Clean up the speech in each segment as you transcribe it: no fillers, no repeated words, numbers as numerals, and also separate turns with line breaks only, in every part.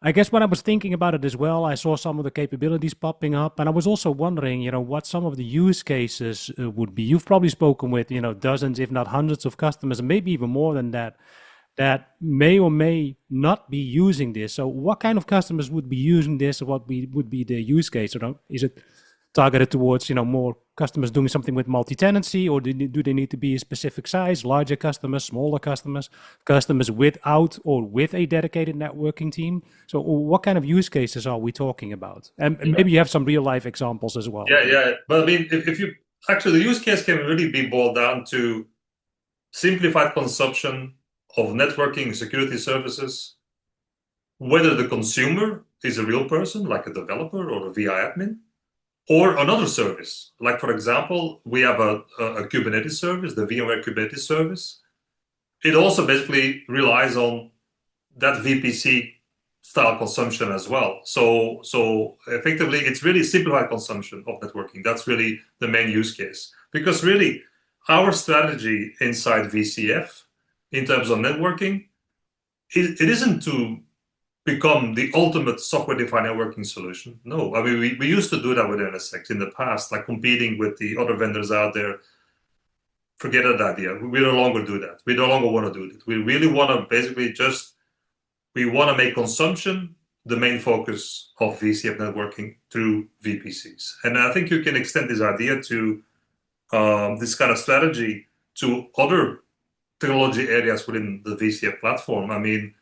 I guess when I was thinking about it as well, I saw some of the capabilities popping up, and I was also wondering, what some of the use cases would be. You've probably spoken with, dozens, if not hundreds of customers, and maybe even more than that, that may or may not be using this. So what kind of customers would be using this, or would be the use case? Or is it targeted towards, more customers doing something with multi-tenancy, or do they need to be a specific size, larger customers, smaller customers, customers without or with a dedicated networking team? So what kind of use cases are we talking about? And
Yeah,
maybe you have some real life examples as well.
yeah. But I mean, if you actually, the use case can really be boiled down to simplified consumption of networking security services, whether the consumer is a real person, like a developer or a VI admin, or another service. Like, for example, we have a Kubernetes service, the VMware Kubernetes service. It also basically relies on that VPC style consumption as well. So effectively, it's really simplified consumption of networking. That's really the main use case. Because really, our strategy inside VCF in terms of networking, it isn't to become the ultimate software-defined networking solution. No, I mean, we used to do that with NSX in the past, like competing with the other vendors out there. Forget that idea. We no longer do that. We no longer want to do that. We really want to basically we want to make consumption the main focus of VCF networking through VPCs. And I think you can extend this idea to this kind of strategy to other technology areas within the VCF platform. I mean,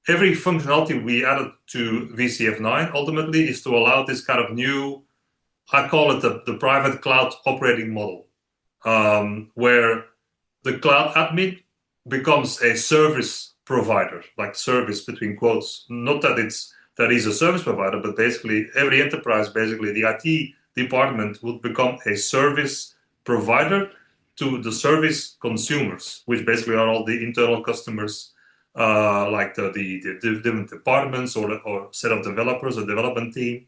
every functionality we added to VCF 9 ultimately is to allow this kind of new, I call it the private cloud operating model, where the cloud admin becomes a service provider, like service between quotes. Not that he's a service provider, but basically every enterprise, basically the IT department would become a service provider to the service consumers, which basically are all the internal customers, like the different departments or set of developers or development team.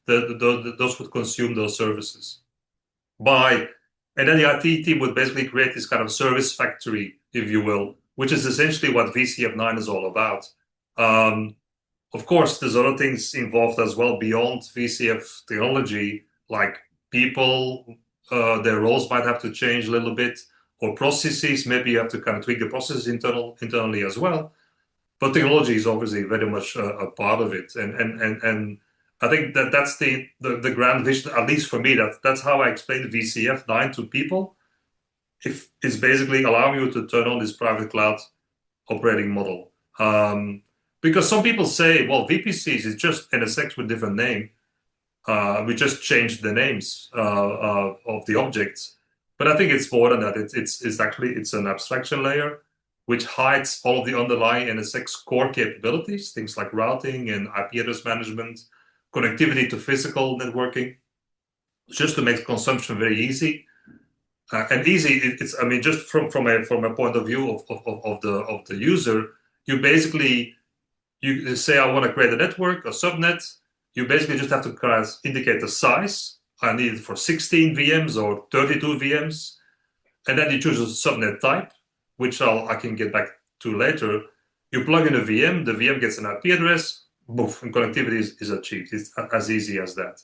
Those would consume those services. And then the IT team would basically create this kind of service factory, if you will, which is essentially what VCF 9 is all about. Of course, there's other things involved as well beyond VCF technology, like people, their roles might have to change a little bit, or processes. Maybe you have to kind of tweak the processes internally as well. But technology is obviously very much a part of it, and I think that's the grand vision, at least for me. That's how I explain VCF 9 to people. If it's basically allowing you to turn on this private cloud operating model. Because some people say, well, VPCs is just NSX with different name. We just changed the names of the objects. But I think it's more than that. It's an abstraction layer which hides all of the underlying NSX core capabilities, things like routing and IP address management, connectivity to physical networking, just to make consumption very easy. And easy, it's I mean, just from a point of view of the user, you say I want to create a network, a subnet. You basically just have to kind of indicate the size. I need it for 16 VMs or 32 VMs, and then you choose a subnet type, which I can get back to later. You plug in a VM, the VM gets an IP address, boom, and connectivity is achieved. It's as easy as that.